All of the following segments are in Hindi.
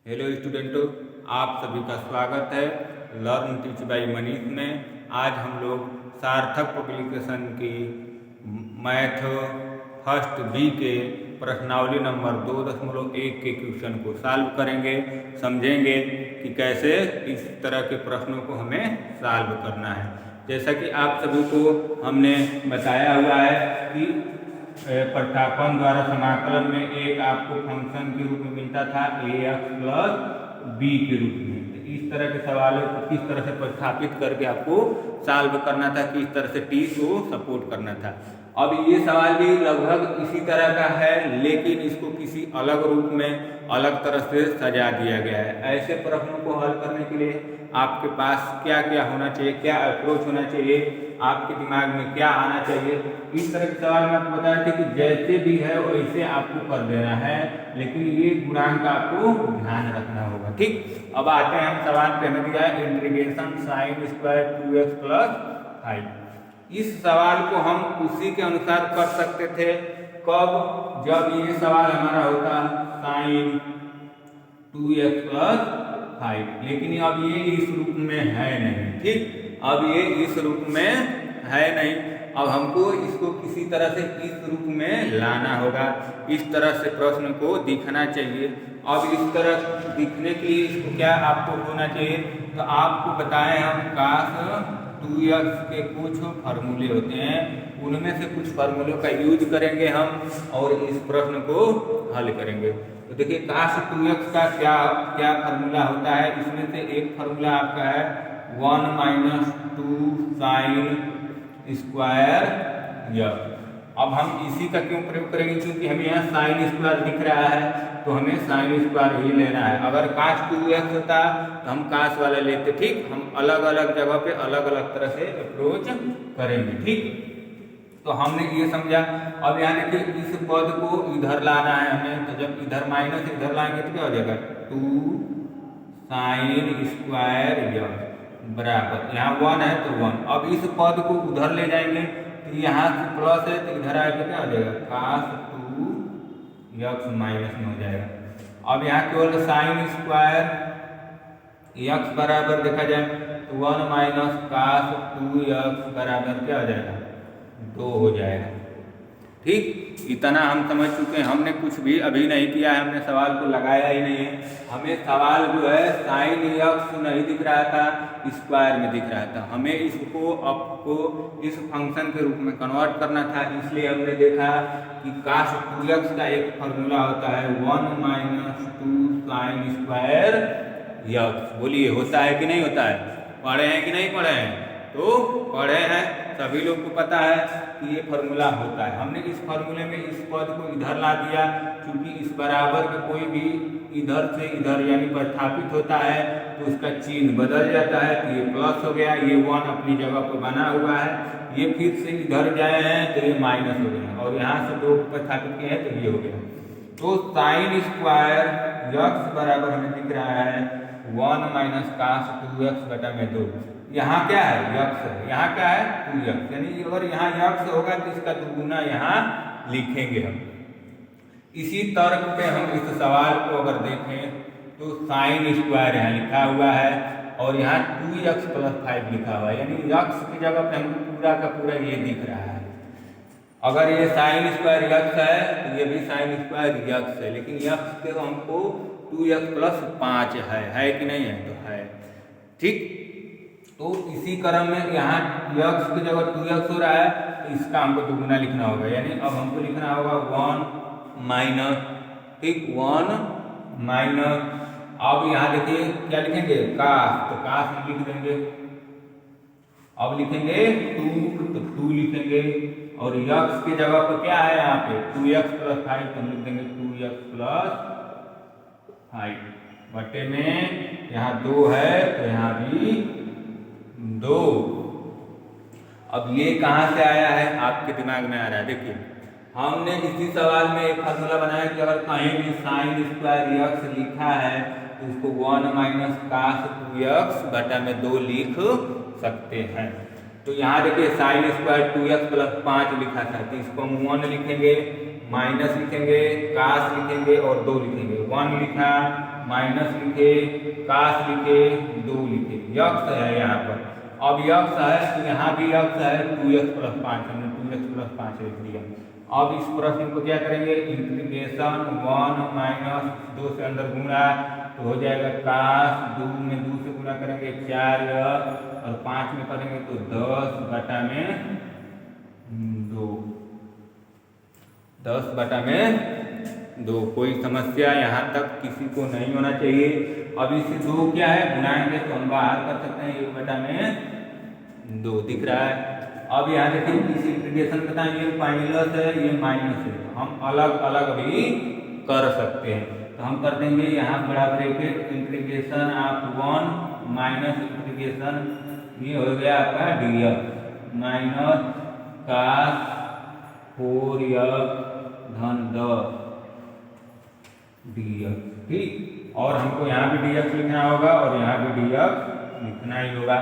हेलो स्टूडेंटों, आप सभी का स्वागत है लर्न टीच बाय मनीष में। आज हम लोग सार्थक पब्लिकेशन की मैथ फर्स्ट बी के प्रश्नावली नंबर 2.1 के क्वेश्चन को सॉल्व करेंगे, समझेंगे कि कैसे इस तरह के प्रश्नों को हमें सॉल्व करना है। जैसा कि आप सभी को हमने बताया हुआ है कि प्रतिस्थापन द्वारा समाकलन में एक आपको फंक्शन के रूप में मिलता था ax प्लस b के रूप में। तो इस तरह के सवालों को किस तरह से प्रतिस्थापित करके आपको सॉल्व करना था, किस तरह से t को सपोर्ट करना था। अब ये सवाल भी लगभग इसी तरह का है, लेकिन इसको किसी अलग रूप में अलग तरह से सजा दिया गया है। ऐसे प्रश्नों को हल करने के लिए आपके पास क्या क्या होना चाहिए, क्या अप्रोच होना चाहिए, आपके दिमाग में क्या आना चाहिए। इस तरह के सवाल में आपको बताया था कि जैसे भी है वैसे आपको कर देना है, लेकिन ये गुणांक आपको ध्यान रखना होगा। ठीक, अब आते हैं हम सवाल पे। हमें दिया है integration sine square 2x plus 5। इस सवाल को हम उसी के अनुसार कर सकते थे कब, जब ये सवाल हमारा होता साइन 2x प्लस 5, लेकिन अब ये इस रूप में है नहीं। ठीक, अब ये इस रूप में है नहीं। अब हमको इसको किसी तरह से इस रूप में लाना होगा। इस तरह से प्रश्न को दिखना चाहिए। अब इस तरह दिखने के लिए इसको क्या आपको होना चाहिए, तो आपको बताएं हम काश 2x के कुछ फार्मूले होते हैं, उनमें से कुछ फार्मूलों का यूज करेंगे हम और इस प्रश्न को हल करेंगे। तो देखिए काश 2x का क्या क्या फार्मूला होता है। इसमें से एक फार्मूला आपका है 1 माइनस 2 साइन स्क्वायर x। अब हम इसी का क्यों प्रयोग करेंगे, क्योंकि हमें यहाँ साइन स्क्वायर दिख रहा है, तो हमें साइन स्क्वायर ही लेना है। अगर काश 2x होता तो हम काश वाला लेते। ठीक, हम अलग अलग जगह पे अलग अलग तरह से अप्रोच करेंगे। ठीक, तो हमने ये समझा। अब यहाँ देखिए इस पद को इधर लाना है हमें, तो जब इधर माइनस इधर लाएंगे तो क्या हो जाएगा 2 साइन स्क्वायर x बराबर, यहाँ 1 है तो 1। अब इस पद को उधर ले जाएंगे तो यहाँ से प्लस है तो इधर आएगा क्या हो जाएगा काश 2x माइनस में हो जाएगा। अब यहाँ केवल साइन स्क्वायर x बराबर देखा जाए तो 1 माइनस काश 2x बराबर क्या हो जाएगा 2 हो जाएगा। ठीक, इतना हम समझ चुके हैं। हमने कुछ भी अभी नहीं किया है, हमने सवाल को लगाया ही नहीं है। हमें सवाल जो है साइन x नहीं दिख रहा था, स्क्वायर में दिख रहा था। हमें इसको आपको इस फंक्शन के रूप में कन्वर्ट करना था, इसलिए हमने देखा कि काश 2x का एक फार्मूला होता है 1 माइनस 2 साइन स्क्वायर x। बोलिए होता है कि नहीं होता है, पढ़े हैं कि नहीं पढ़े हैं? तो पढ़े हैं, सभी लोग को पता है कि ये फार्मूला होता है। हमने इस फार्मूले में इस पद को इधर ला दिया, क्योंकि इस बराबर के कोई भी इधर से इधर यानी प्रतिस्थापित होता है तो उसका चिन्ह बदल जाता है। तो ये प्लस हो गया, ये 1 अपनी जगह पर बना हुआ है। ये फिर से इधर जाए हैं तो ये माइनस हो गया, और यहाँ से 2 प्रतिस्थापित किए हैं तो ये हो गया। तो साइन स्क्वायर x बराबर हमें दिख रहा है 1 माइनस काश 2x बटा में 2। यहाँ क्या है x है, यहाँ क्या है 2x, यानी अगर यहाँ x होगा तो इसका दुगुना यहाँ लिखेंगे हम। इसी तर्क पे हम इस सवाल को अगर देखें तो साइन स्क्वायर यहाँ लिखा हुआ है और यहाँ 2x प्लस 5 लिखा हुआ है, यानी x की जगह पे हमको पूरा का पूरा ये दिख रहा है। अगर ये साइन स्क्वायर x है तो ये भी साइन स्क्वायर x है, लेकिन x के हमको 2x प्लस 5 है कि नहीं है? तो है। ठीक, तो इसी क्रम में यहाँ x की जगह 2x हो रहा है तो इसका हमको दुगुना लिखना होगा, यानी अब हमको लिखना होगा 1 माइनस, ठीक 1 माइनस। अब यहाँ देखिए क्या लिखेंगे काश, तो काश में लिख देंगे। अब लिखेंगे 2 तो 2 लिखेंगे, और x की जगह पर क्या है यहाँ पे 2x प्लस 5, तो हम लिख देंगे 2x प्लस 5 बटे में यहाँ 2 है तो यहाँ भी 2। अब ये कहाँ से आया है आपके दिमाग में आ रहा है। देखिए हमने इसी सवाल में एक फार्मूला बनाया कि अगर कहीं भी साइन स्क्वायर x लिखा है तो इसको 1 माइनस काश 2x बटा में 2 लिख सकते हैं। तो यहाँ देखिए साइन स्क्वायर 2x प्लस 5 लिखा था, तो इसको हम 1 लिखेंगे माइनस लिखेंगे, काश लिखेंगे और 2 लिखेंगे। 1 लिखा, माइनस लिखे, काश लिखे, 2 लिखे। यक्स है यहाँ पर। अब यक्स है तो यहाँ भी यक्स है, 2x + 5 हमने 2x + 5 लिख दिया। अब इस प्रश्न को क्या करेंगे, इंटीग्रेशन 1 माइनस 2 से अंदर गुणा तो हो जाएगा काश 2 में 2 से गुणा करेंगे 4x और 5 में करेंगे तो 10/2। कोई समस्या यहाँ तक किसी को नहीं होना चाहिए। अब इसे 2 क्या है गुणाएंगे तो हम बाहर कर सकते हैं 1/2 दिख रहा है। अब यहाँ देखिए इस इंटीग्रेशन का ये माइनस है, ये माइनस है, हम अलग अलग भी कर सकते हैं। तो हम कर देंगे यहाँ बड़ा bracket integration of 1 minus integration ये हो गया आपका dx माइनस काश 4x धन 10 dx। ठीक, और हमको यहाँ भी dx लिखना होगा और यहाँ भी dx लिखना ही होगा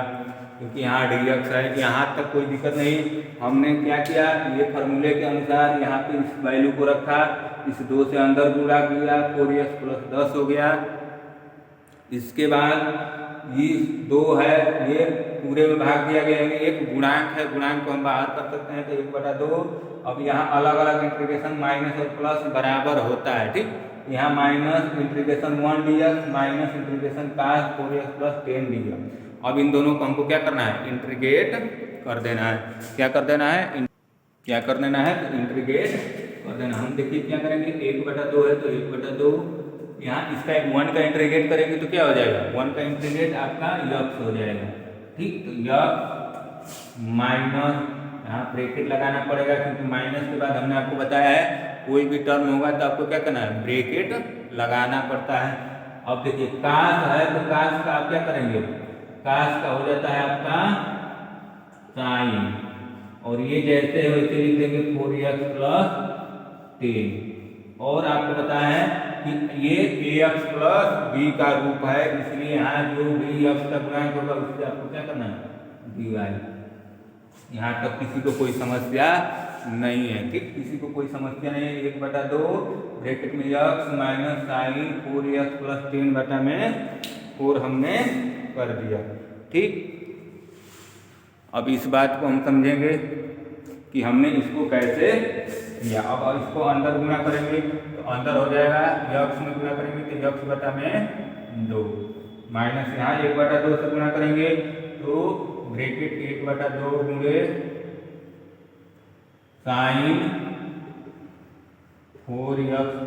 क्योंकि यहाँ dx है। यहाँ तक कोई दिक्कत नहीं। हमने क्या किया, ये फार्मूले के अनुसार यहाँ पे इस वैल्यू को रखा, इस 2 से अंदर गुणा किया, 4x + 10 हो गया। इसके बाद ये 2 है, ये पूरे में भाग दिया गया है, एक गुणांक है, गुणांक को हम बाहर कर सकते हैं तो 1/2। अब यहाँ अलग अलग इंटीग्रेशन माइनस और प्लस बराबर होता है। ठीक, यहाँ minus integration 1 dx minus integration काश 4x + 10 dx। अब इन दोनों को हमको क्या करना है, इंटीग्रेट कर देना है। क्या कर देना है, तो इंटीग्रेट कर देना। हम देखिए क्या करेंगे, 1/2 है तो 1/2, यहाँ इसका 1 का इंटीग्रेट करेंगे तो क्या हो जाएगा, 1 का इंटीग्रेट आपका यक्स हो जाएगा। ठीक, तो यक्स माइनस यहाँ ब्रैकेट लगाना पड़ेगा क्योंकि माइनस के बाद हमने आपको बताया है कोई भी टर्म होगा तो आपको क्या करना है, ब्रैकेट लगाना पड़ता है। अब देखिए काश है तो काश का आप क्या करेंगे, काश का हो जाता है आपका साइन, और ये जैसे है वैसे लिख देंगे 4x + 10। और आपको बताया है कि ये ax + b का रूप है, इसलिए यहाँ जो भी x का गुणांक होगा उससे आपको क्या करना है, dy। यहाँ तक किसी को कोई समस्या नहीं है। ठीक, किसी को कोई समस्या नहीं है। 1/2 ब्रैकेट में x माइनस साइन 4x + 10/4 हमने कर दिया। ठीक, अब इस बात को हम समझेंगे कि हमने इसको कैसे किया। अब इसको अंदर गुणा करेंगे तो अंदर हो जाएगा, x में गुणा करेंगे तो x/2 माइनस यहाँ 1/2 से गुणा करेंगे तो ब्रैकेट 1/2 गुणे साइन 4x +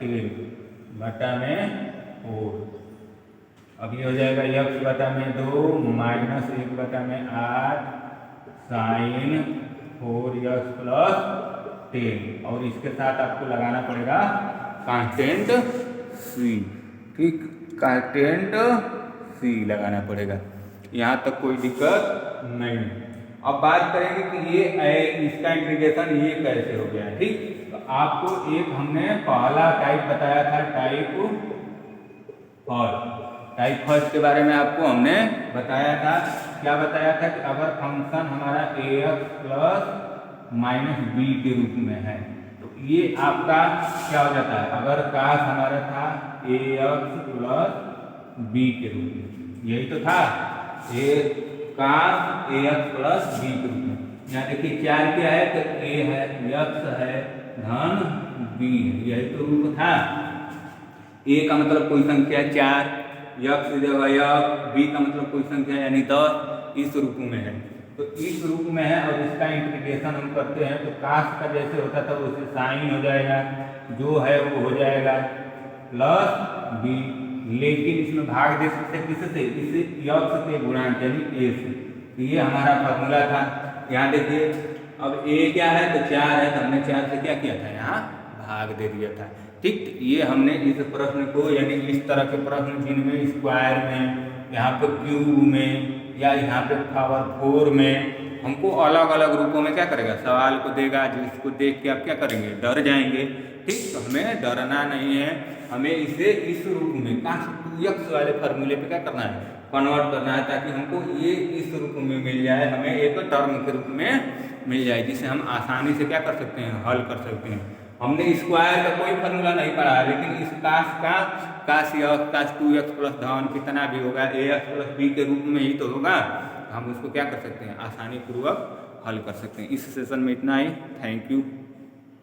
10/4। अब ये हो जाएगा x/2 माइनस 1/8 साइन 4x + 10, और इसके साथ आपको लगाना पड़ेगा कांस्टेंट c। ठीक, कांस्टेंट c लगाना पड़ेगा। यहाँ तक कोई दिक्कत नहीं। अब बात करेंगे कि ये इसका इंटीग्रेशन ये कैसे हो गया। ठीक, तो आपको एक हमने पहला टाइप बताया था, टाइप फर्स्ट के बारे में आपको हमने बताया था। क्या बताया था कि अगर फंक्शन हमारा ax + -b के रूप में है तो ये आपका क्या हो जाता है, अगर काश हमारा था ax + b के रूप में, यही तो था, काश ax + b के रूप में। यहाँ देखिए 4 क्या है तो a है, x है, धन b है, यही तो रूप था। a का मतलब कोई संख्या 4, x b का मतलब कोई संख्या यानी 10, इस रूप में है। तो इस रूप में है और इसका इंटीग्रेशन हम करते हैं तो काश का जैसे होता था वैसे साइन हो जाएगा, जो है वो हो जाएगा +b, लेकिन इसमें भाग दे सकते किससे, इसे x के गुणांक यानी a से। तो ये हमारा फॉर्मूला था। यहाँ देखिए अब a क्या है तो 4 है, तो हमने 4 से क्या किया था, यहाँ भाग दे दिया था। ठीक, ये हमने इस प्रश्न को यानी इस तरह के प्रश्न जिनमें स्क्वायर में, यहाँ पे क्यूब में या यहाँ पे पावर 4 में हमको अलग अलग रूपों में क्या करेगा, सवाल को देगा, जिसको देख के आप क्या करेंगे, डर जाएंगे। ठीक, तो हमें डरना नहीं है, हमें इसे इस रूप में काश 2x वाले फार्मूले पे क्या करना है, कन्वर्ट करना है, ताकि हमको ये इस रूप में मिल जाए, हमें एक टर्म के रूप में मिल जाए, जिसे हम आसानी से क्या कर सकते हैं, हल कर सकते हैं। हमने स्क्वायर का कोई फार्मूला नहीं पढ़ा, लेकिन इस काश का काश यह काश 2x प्लस धन कितना भी होगा ax प्लस b के रूप में ही तो होगा। हम उसको क्या कर सकते हैं, आसानी पूर्वक हल कर सकते हैं। इस सेशन में इतना ही। Thank you.